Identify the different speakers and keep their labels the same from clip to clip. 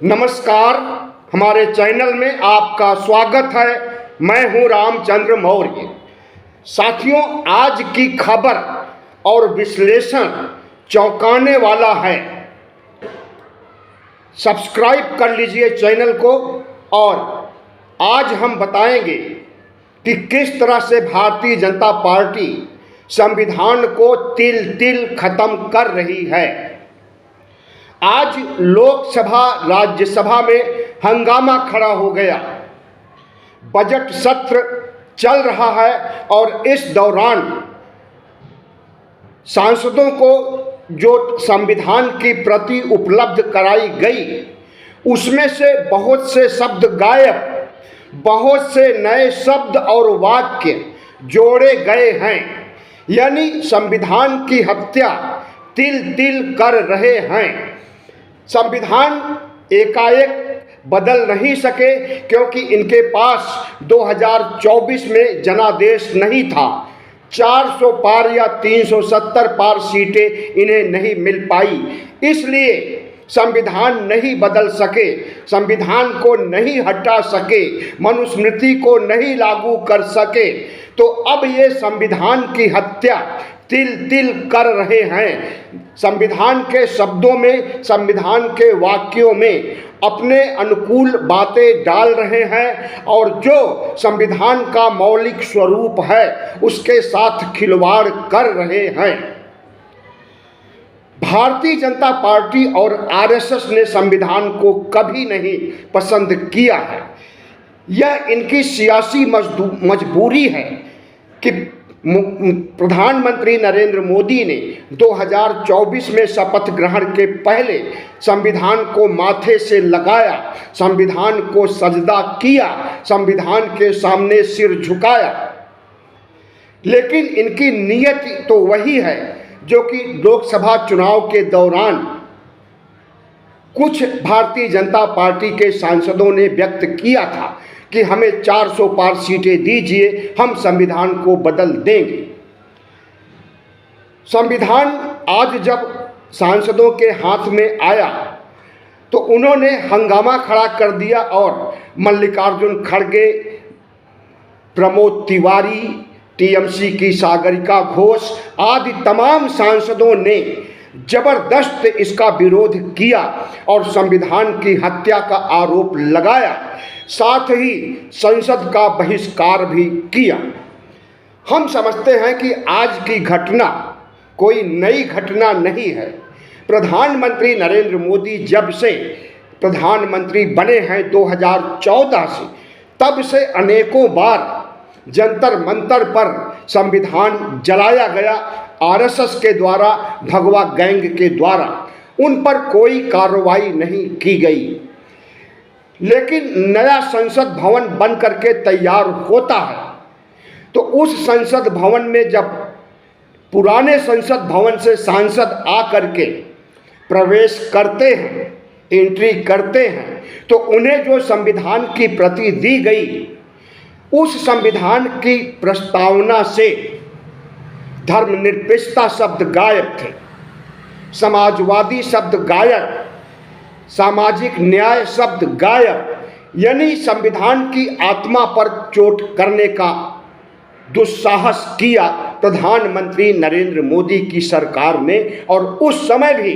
Speaker 1: नमस्कार, हमारे चैनल में आपका स्वागत है। मैं हूं रामचंद्र मौर्य। साथियों, आज की खबर और विश्लेषण चौंकाने वाला है। सब्सक्राइब कर लीजिए चैनल को। और आज हम बताएंगे कि किस तरह से भारतीय जनता पार्टी संविधान को तिल तिल खत्म कर रही है। आज लोकसभा राज्यसभा में हंगामा खड़ा हो गया। बजट सत्र चल रहा है और इस दौरान सांसदों को जो संविधान की प्रति उपलब्ध कराई गई उसमें से बहुत से शब्द गायब, बहुत से नए शब्द और वाक्य जोड़े गए हैं। यानी संविधान की हत्या तिल तिल कर रहे हैं। संविधान एकाएक बदल नहीं सके क्योंकि इनके पास 2024 में जनादेश नहीं था। 400 पार या 370 पार सीटें इन्हें नहीं मिल पाई, इसलिए संविधान नहीं बदल सके, संविधान को नहीं हटा सके, मनुस्मृति को नहीं लागू कर सके। तो अब ये संविधान की हत्या तिल तिल कर रहे हैं। संविधान के शब्दों में, संविधान के वाक्यों में अपने अनुकूल बातें डाल रहे हैं और जो संविधान का मौलिक स्वरूप है उसके साथ खिलवाड़ कर रहे हैं। भारतीय जनता पार्टी और आरएसएस ने संविधान को कभी नहीं पसंद किया है। यह इनकी सियासी मजबूरी है कि प्रधानमंत्री नरेंद्र मोदी ने 2024 में शपथ ग्रहण के पहले संविधान को माथे से लगाया, संविधान को सजदा किया, संविधान के सामने सिर झुकाया। लेकिन इनकी नीयत तो वही है जो कि लोकसभा चुनाव के दौरान कुछ भारतीय जनता पार्टी के सांसदों ने व्यक्त किया था कि हमें 400 पार सीटें दीजिए, हम संविधान को बदल देंगे। संविधान आज जब सांसदों के हाथ में आया तो उन्होंने हंगामा खड़ा कर दिया और मल्लिकार्जुन खड़गे, प्रमोद तिवारी, टीएमसी की सागरिका घोष आदि तमाम सांसदों ने जबरदस्त इसका विरोध किया और संविधान की हत्या का आरोप लगाया, साथ ही संसद का बहिष्कार भी किया। हम समझते हैं कि आज की घटना कोई नई घटना नहीं है। प्रधानमंत्री नरेंद्र मोदी जब से प्रधानमंत्री बने हैं 2014 से, तब से अनेकों बार जंतर मंतर पर संविधान जलाया गया आरएसएस के द्वारा, भगवा गैंग के द्वारा। उन पर कोई कार्रवाई नहीं की गई। लेकिन नया संसद भवन बन करके तैयार होता है तो उस संसद भवन में जब पुराने संसद भवन से सांसद आ करके प्रवेश करते हैं, एंट्री करते हैं, तो उन्हें जो संविधान की प्रति दी गई उस संविधान की प्रस्तावना से धर्मनिरपेक्षता शब्द गायब थे, समाजवादी शब्द गायब, सामाजिक न्याय शब्द गायब। यानी संविधान की आत्मा पर चोट करने का दुस्साहस किया प्रधानमंत्री नरेंद्र मोदी की सरकार ने। और उस समय भी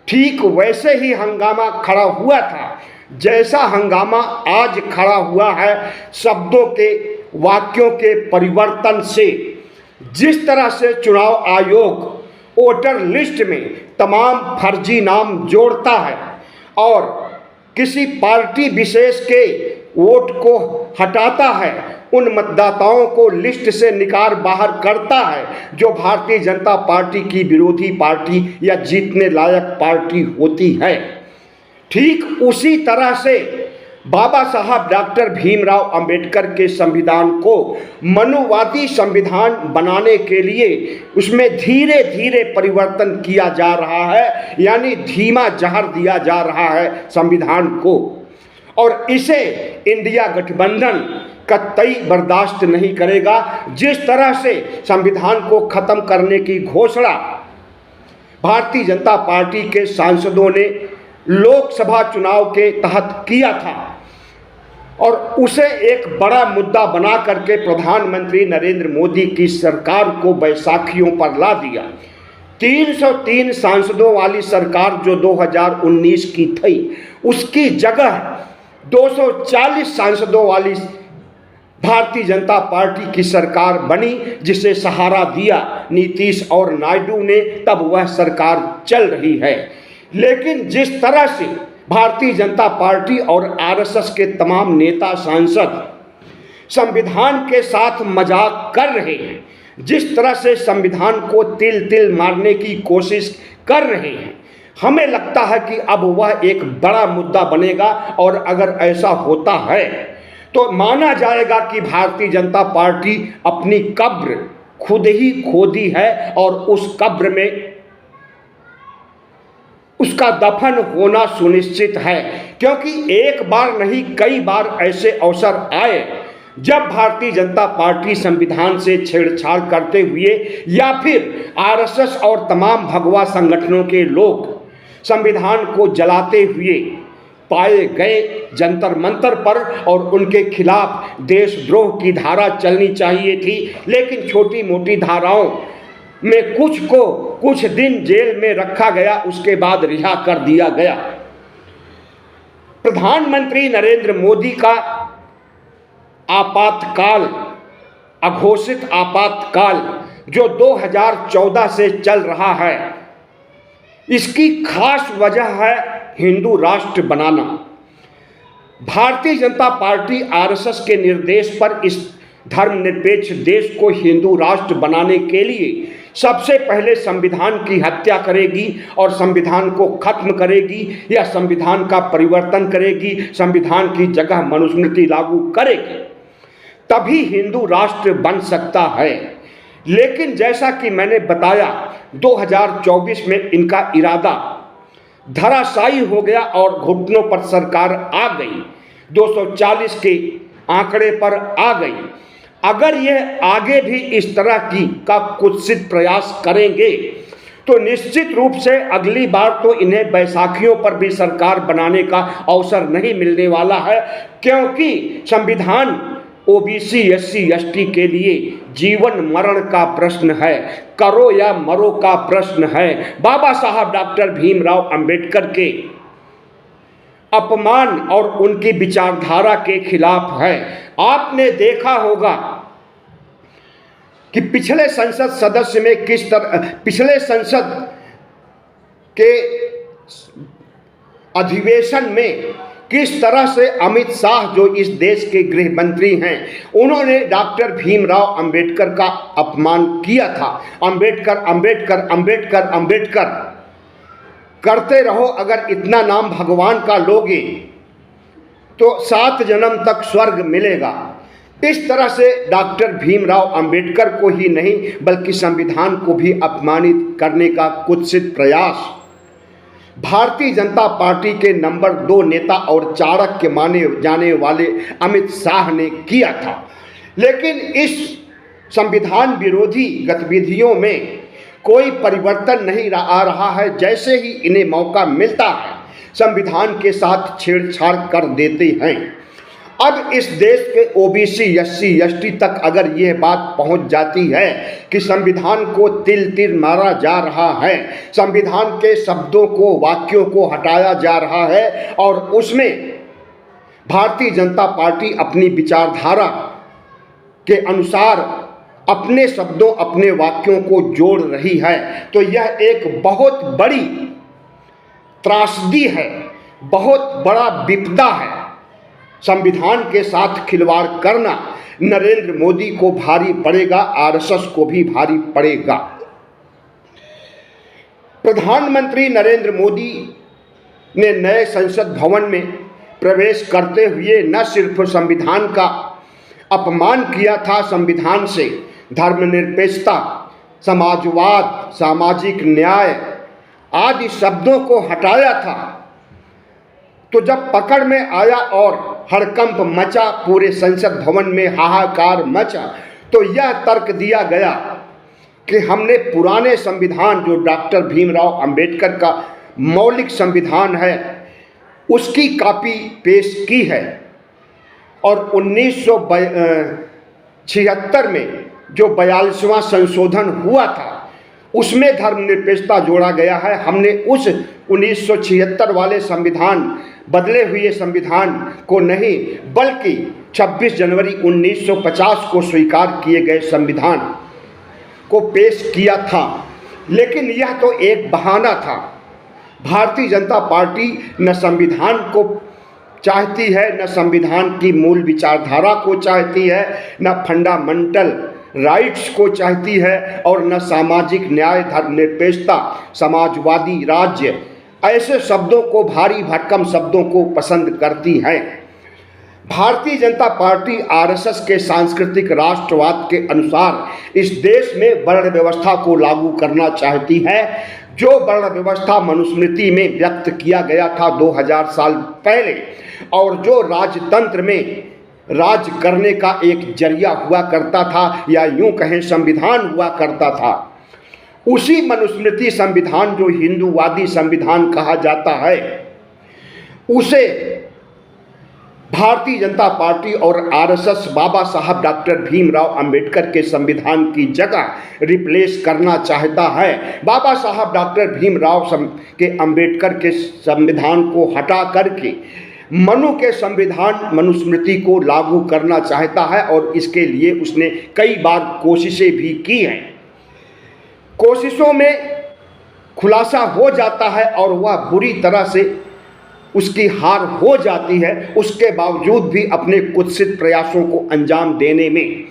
Speaker 1: ठीक वैसे ही हंगामा खड़ा हुआ था जैसा हंगामा आज खड़ा हुआ है। शब्दों के, वाक्यों के परिवर्तन से, जिस तरह से चुनाव आयोग वोटर लिस्ट में तमाम फर्जी नाम जोड़ता है और किसी पार्टी विशेष के वोट को हटाता है, उन मतदाताओं को लिस्ट से निकाल बाहर करता है जो भारतीय जनता पार्टी की विरोधी पार्टी या जीतने लायक पार्टी होती है। ठीक उसी तरह से बाबा साहब डॉक्टर भीमराव अंबेडकर के संविधान को मनुवादी संविधान बनाने के लिए उसमें धीरे धीरे परिवर्तन किया जा रहा है। यानी धीमा जहर दिया जा रहा है संविधान को। और इसे इंडिया गठबंधन कतई बर्दाश्त नहीं करेगा। जिस तरह से संविधान को खत्म करने की घोषणा भारतीय जनता पार्टी के सांसदों ने लोकसभा चुनाव के तहत किया था और उसे एक बड़ा मुद्दा बना करके प्रधानमंत्री नरेंद्र मोदी की सरकार को बैसाखियों पर ला दिया। 303 सांसदों वाली सरकार जो 2019 की थी, उसकी जगह 240 सांसदों वाली भारतीय जनता पार्टी की सरकार बनी, जिसे सहारा दिया नीतीश और नायडू ने। तब वह सरकार चल रही है। लेकिन जिस तरह से भारतीय जनता पार्टी और आरएसएस के तमाम नेता सांसद संविधान के साथ मजाक कर रहे हैं, जिस तरह से संविधान को तिल तिल मारने की कोशिश कर रहे हैं, हमें लगता है कि अब वह एक बड़ा मुद्दा बनेगा। और अगर ऐसा होता है तो माना जाएगा कि भारतीय जनता पार्टी अपनी कब्र खुद ही खोदी है और उस कब्र में उसका दफन होना सुनिश्चित है। क्योंकि एक बार नहीं, कई बार ऐसे अवसर आए जब भारतीय जनता पार्टी संविधान से छेड़छाड़ करते हुए या फिर आरएसएस और तमाम भगवा संगठनों के लोग संविधान को जलाते हुए पाए गए जंतर मंतर पर, और उनके खिलाफ देशद्रोह की धारा चलनी चाहिए थी। लेकिन छोटी मोटी धाराओं में कुछ को कुछ दिन जेल में रखा गया, उसके बाद रिहा कर दिया गया। प्रधानमंत्री नरेंद्र मोदी का आपातकाल, अघोषित आपातकाल जो 2014 से चल रहा है, इसकी खास वजह है हिंदू राष्ट्र बनाना। भारतीय जनता पार्टी आरएसएस के निर्देश पर इस धर्मनिरपेक्ष देश को हिंदू राष्ट्र बनाने के लिए सबसे पहले संविधान की हत्या करेगी और संविधान को खत्म करेगी या संविधान का परिवर्तन करेगी, संविधान की जगह मनुस्मृति लागू करेगी, तभी हिंदू राष्ट्र बन सकता है। लेकिन जैसा कि मैंने बताया, 2024 में इनका इरादा धराशायी हो गया और घुटनों पर सरकार आ गई, 240 के आंकड़े पर आ गई। अगर यह आगे भी इस तरह का कुत्सित प्रयास करेंगे तो निश्चित रूप से अगली बार तो इन्हें बैसाखियों पर भी सरकार बनाने का अवसर नहीं मिलने वाला है। क्योंकि संविधान ओबीसी एससी एसटी के लिए जीवन मरण का प्रश्न है, करो या मरो का प्रश्न है। बाबा साहब डॉक्टर भीमराव अंबेडकर के अपमान और उनकी विचारधारा के खिलाफ है। आपने देखा होगा कि पिछले संसद सदस्य में पिछले संसद के अधिवेशन में किस तरह से अमित शाह जो इस देश के गृह मंत्री हैं, उन्होंने डॉक्टर भीमराव अंबेडकर का अपमान किया था। अंबेडकर अंबेडकर अंबेडकर अंबेडकर करते रहो, अगर इतना नाम भगवान का लोगे तो 7 जन्म तक स्वर्ग मिलेगा। इस तरह से डॉक्टर भीमराव अंबेडकर को ही नहीं बल्कि संविधान को भी अपमानित करने का कुत्सित प्रयास भारतीय जनता पार्टी के नंबर 2 नेता और चाणक्य माने जाने वाले अमित शाह ने किया था। लेकिन इस संविधान विरोधी गतिविधियों में कोई परिवर्तन नहीं आ रहा है। जैसे ही इन्हें मौका मिलता है, संविधान के साथ छेड़छाड़ कर देते हैं। अब इस देश के ओबीसी एससी एसटी तक अगर यह बात पहुंच जाती है कि संविधान को तिल तिल मारा जा रहा है, संविधान के शब्दों को वाक्यों को हटाया जा रहा है और उसमें भारतीय जनता पार्टी अपनी विचारधारा के अनुसार अपने शब्दों अपने वाक्यों को जोड़ रही है, तो यह एक बहुत बड़ी त्रासदी है, बहुत बड़ा विपदा है। संविधान के साथ खिलवाड़ करना नरेंद्र मोदी को भारी पड़ेगा, आरएसएस को भी भारी पड़ेगा। प्रधानमंत्री नरेंद्र मोदी ने नए संसद भवन में प्रवेश करते हुए न सिर्फ संविधान का अपमान किया था, संविधान से धर्मनिरपेक्षता, समाजवाद, सामाजिक न्याय आदि शब्दों को हटाया था। तो जब पकड़ में आया और हड़कंप मचा, पूरे संसद भवन में हाहाकार मचा, तो यह तर्क दिया गया कि हमने पुराने संविधान जो डॉक्टर भीमराव अंबेडकर का मौलिक संविधान है, उसकी कॉपी पेश की है। और 1976 में जो 42वां संशोधन हुआ था उसमें धर्मनिरपेक्षता जोड़ा गया है। हमने उस 1976 वाले संविधान, बदले हुए संविधान को नहीं, बल्कि 26 जनवरी 1950 को स्वीकार किए गए संविधान को पेश किया था। लेकिन यह तो एक बहाना था। भारतीय जनता पार्टी न संविधान को चाहती है, न संविधान की मूल विचारधारा को चाहती है, न फंडामेंटल राइट्स को चाहती है, और न सामाजिक न्याय, धर्मनिरपेक्षता, समाजवादी राज्य, ऐसे शब्दों को, भारी भरकम शब्दों को पसंद करती है। भारतीय जनता पार्टी आरएसएस के सांस्कृतिक राष्ट्रवाद के अनुसार इस देश में वर्ण व्यवस्था को लागू करना चाहती है, जो वर्ण व्यवस्था मनुस्मृति में व्यक्त किया गया था 2000 साल पहले, और जो राजतंत्र में राज करने का एक जरिया हुआ करता था, या यूं कहें संविधान हुआ करता था। उसी मनुस्मृति संविधान, जो हिंदूवादी संविधान कहा जाता है, उसे भारतीय जनता पार्टी और आरएसएस बाबा साहब डॉक्टर भीमराव अंबेडकर के संविधान की जगह रिप्लेस करना चाहता है। बाबा साहब डॉक्टर भीमराव के अंबेडकर के संविधान को हटा करके मनु के संविधान, मनुस्मृति को लागू करना चाहता है, और इसके लिए उसने कई बार कोशिशें भी की हैं। कोशिशों में खुलासा हो जाता है और वह बुरी तरह से उसकी हार हो जाती है। उसके बावजूद भी अपने कुत्सित प्रयासों को अंजाम देने में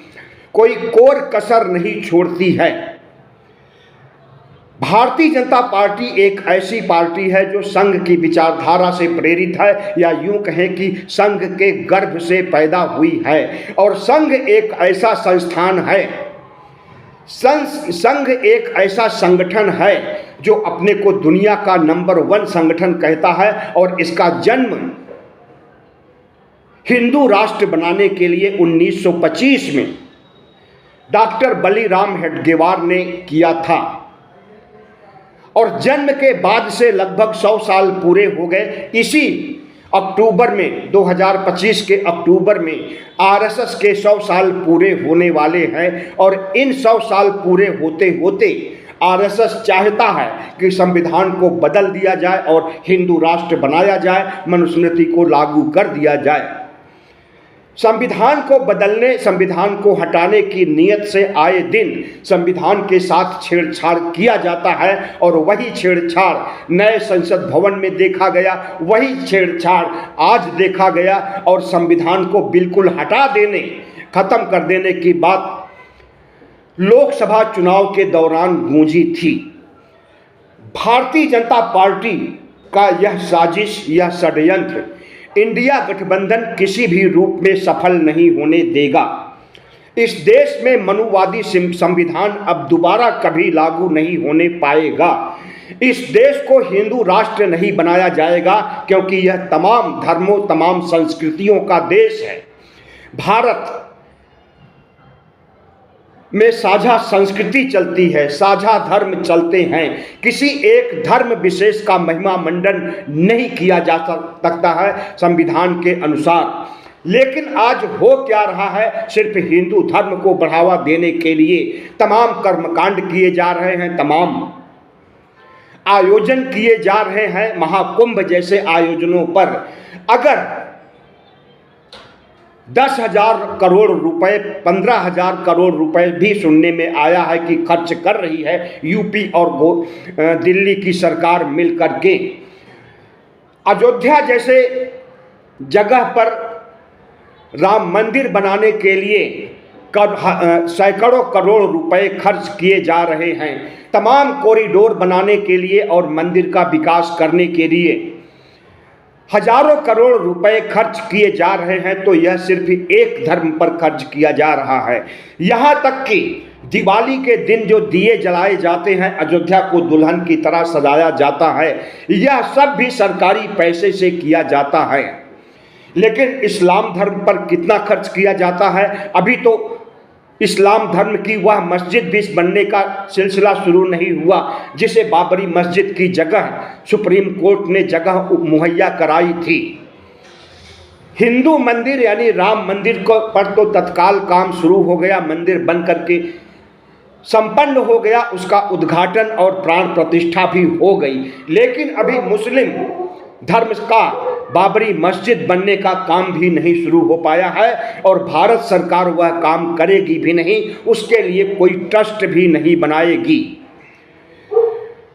Speaker 1: कोई कोर कसर नहीं छोड़ती है। भारतीय जनता पार्टी एक ऐसी पार्टी है जो संघ की विचारधारा से प्रेरित है, या यूं कहें कि संघ के गर्भ से पैदा हुई है। और संघ एक ऐसा संस्थान है, संघ एक ऐसा संगठन है जो अपने को दुनिया का नंबर 1 संगठन कहता है, और इसका जन्म हिंदू राष्ट्र बनाने के लिए 1925 में डॉक्टर बलीराम हेडगेवार ने किया था। और जन्म के बाद से लगभग 100 साल पूरे हो गए। इसी अक्टूबर में, 2025 के अक्टूबर में आरएसएस के 100 साल पूरे होने वाले हैं। और इन 100 साल पूरे होते होते आरएसएस चाहता है कि संविधान को बदल दिया जाए और हिंदू राष्ट्र बनाया जाए, मनुस्मृति को लागू कर दिया जाए। संविधान को बदलने, संविधान को हटाने की नीयत से आए दिन संविधान के साथ छेड़छाड़ किया जाता है, और वही छेड़छाड़ नए संसद भवन में देखा गया, वही छेड़छाड़ आज देखा गया। और संविधान को बिल्कुल हटा देने, खत्म कर देने की बात लोकसभा चुनाव के दौरान गूंजी थी। भारतीय जनता पार्टी का यह साजिश, यह षड्यंत्र इंडिया गठबंधन किसी भी रूप में सफल नहीं होने देगा। इस देश में मनुवादी संविधान अब दोबारा कभी लागू नहीं होने पाएगा। इस देश को हिंदू राष्ट्र नहीं बनाया जाएगा, क्योंकि यह तमाम धर्मों, तमाम संस्कृतियों का देश है। भारत में साझा संस्कृति चलती है, साझा धर्म चलते हैं। किसी एक धर्म विशेष का महिमा मंडन नहीं किया जा सकता है संविधान के अनुसार। लेकिन आज हो क्या रहा है, सिर्फ हिंदू धर्म को बढ़ावा देने के लिए तमाम कर्मकांड किए जा रहे हैं, तमाम आयोजन किए जा रहे हैं। महाकुंभ जैसे आयोजनों पर अगर 10,000 करोड़ रुपए, 15,000 करोड़ रुपए भी सुनने में आया है कि खर्च कर रही है यूपी और दिल्ली की सरकार मिलकर के, अयोध्या जैसे जगह पर राम मंदिर बनाने के लिए सैकड़ों करोड़ रुपए खर्च किए जा रहे हैं। तमाम कॉरिडोर बनाने के लिए और मंदिर का विकास करने के लिए हजारों करोड़ रुपए खर्च किए जा रहे हैं, तो यह सिर्फ एक धर्म पर खर्च किया जा रहा है। यहाँ तक कि दिवाली के दिन जो दिए जलाए जाते हैं, अयोध्या को दुल्हन की तरह सजाया जाता है, यह सब भी सरकारी पैसे से किया जाता है। लेकिन इस्लाम धर्म पर कितना खर्च किया जाता है? अभी तो इस्लाम धर्म की वह मस्जिद भी बनने का सिलसिला शुरू नहीं हुआ जिसे बाबरी मस्जिद की जगह सुप्रीम कोर्ट ने जगह मुहैया कराई थी। हिंदू मंदिर यानी राम मंदिर को पर तो तत्काल काम शुरू हो गया, मंदिर बन करके संपन्न हो गया, उसका उद्घाटन और प्राण प्रतिष्ठा भी हो गई। लेकिन अभी मुस्लिम धर्म का बाबरी मस्जिद बनने का काम भी नहीं शुरू हो पाया है और भारत सरकार वह काम करेगी भी नहीं, उसके लिए कोई ट्रस्ट भी नहीं बनाएगी।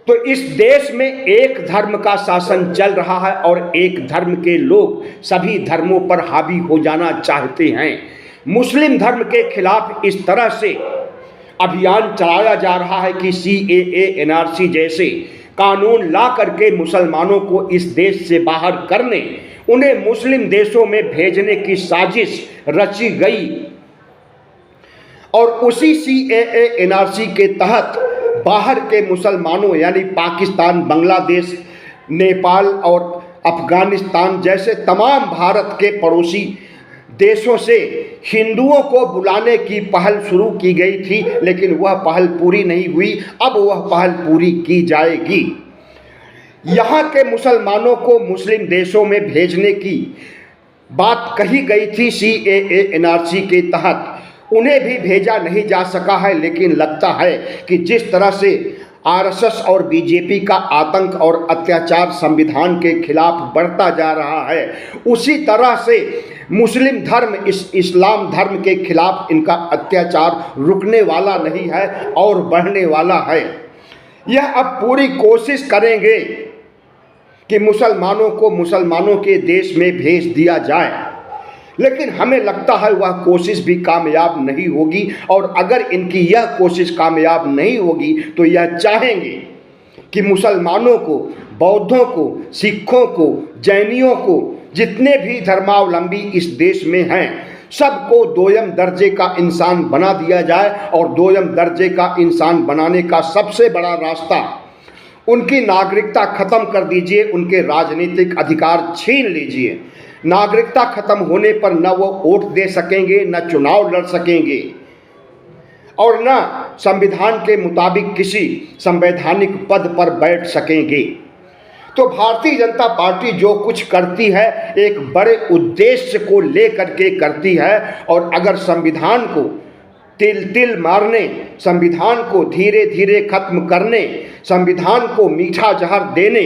Speaker 1: तो इस देश में एक धर्म का शासन चल रहा है और एक धर्म के लोग सभी धर्मों पर हावी हो जाना चाहते हैं। मुस्लिम धर्म के खिलाफ इस तरह से अभियान चलाया जा रहा है कि CAA NRC जैसे कानून ला करके मुसलमानों को इस देश से बाहर करने, उन्हें मुस्लिम देशों में भेजने की साजिश रची गई और उसी CAA NRC के तहत बाहर के मुसलमानों यानी पाकिस्तान, बांग्लादेश, नेपाल और अफगानिस्तान जैसे तमाम भारत के पड़ोसी देशों से हिंदुओं को बुलाने की पहल शुरू की गई थी, लेकिन वह पहल पूरी नहीं हुई। अब वह पहल पूरी की जाएगी। यहाँ के मुसलमानों को मुस्लिम देशों में भेजने की बात कही गई थी CAA NRC के तहत, उन्हें भी भेजा नहीं जा सका है। लेकिन लगता है कि जिस तरह से RSS और BJP का आतंक और अत्याचार संविधान के खिलाफ बढ़ता जा रहा है, उसी तरह से मुस्लिम धर्म इस्लाम धर्म के खिलाफ इनका अत्याचार रुकने वाला नहीं है और बढ़ने वाला है। यह अब पूरी कोशिश करेंगे कि मुसलमानों को मुसलमानों के देश में भेज दिया जाए, लेकिन हमें लगता है वह कोशिश भी कामयाब नहीं होगी। और अगर इनकी यह कोशिश कामयाब नहीं होगी तो यह चाहेंगे कि मुसलमानों को, बौद्धों को, सिखों को, जैनियों को, जितने भी धर्मावलंबी इस देश में हैं, सबको दोयम दर्जे का इंसान बना दिया जाए। और दोयम दर्जे का इंसान बनाने का सबसे बड़ा रास्ता, उनकी नागरिकता खत्म कर दीजिए, उनके राजनीतिक अधिकार छीन लीजिए। नागरिकता खत्म होने पर न वो वोट दे सकेंगे, न चुनाव लड़ सकेंगे और न संविधान के मुताबिक किसी संवैधानिक पद पर बैठ सकेंगे। तो भारतीय जनता पार्टी जो कुछ करती है एक बड़े उद्देश्य को लेकर के करती है। और अगर संविधान को तिल तिल मारने, संविधान को धीरे धीरे खत्म करने, संविधान को मीठा जहर देने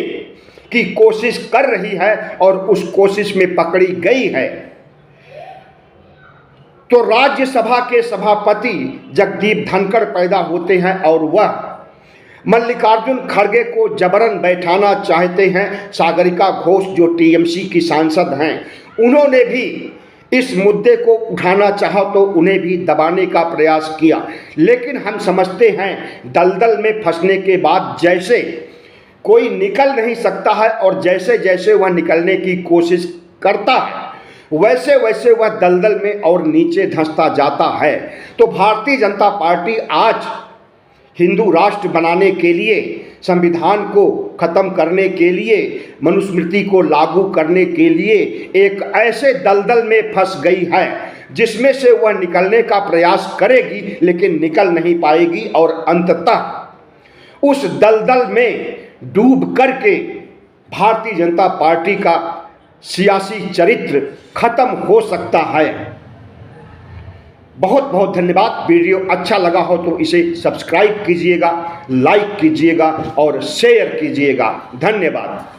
Speaker 1: की कोशिश कर रही है और उस कोशिश में पकड़ी गई है, तो राज्यसभा के सभापति जगदीप धनखड़ पैदा होते हैं और वह मल्लिकार्जुन खड़गे को जबरन बैठाना चाहते हैं। सागरिका घोष जो TMC की सांसद हैं, उन्होंने भी इस मुद्दे को उठाना चाहा तो उन्हें भी दबाने का प्रयास किया। लेकिन हम समझते हैं दलदल में फंसने के बाद जैसे कोई निकल नहीं सकता है और जैसे जैसे वह निकलने की कोशिश करता है वैसे वैसे वह दलदल में और नीचे धंसता जाता है। तो भारतीय जनता पार्टी आज हिंदू राष्ट्र बनाने के लिए, संविधान को खत्म करने के लिए, मनुस्मृति को लागू करने के लिए एक ऐसे दलदल में फंस गई है जिसमें से वह निकलने का प्रयास करेगी लेकिन निकल नहीं पाएगी और अंततः उस दलदल में डूब करके भारतीय जनता पार्टी का सियासी चरित्र खत्म हो सकता है। बहुत बहुत धन्यवाद। वीडियो अच्छा लगा हो तो इसे सब्सक्राइब कीजिएगा, लाइक कीजिएगा और शेयर कीजिएगा। धन्यवाद।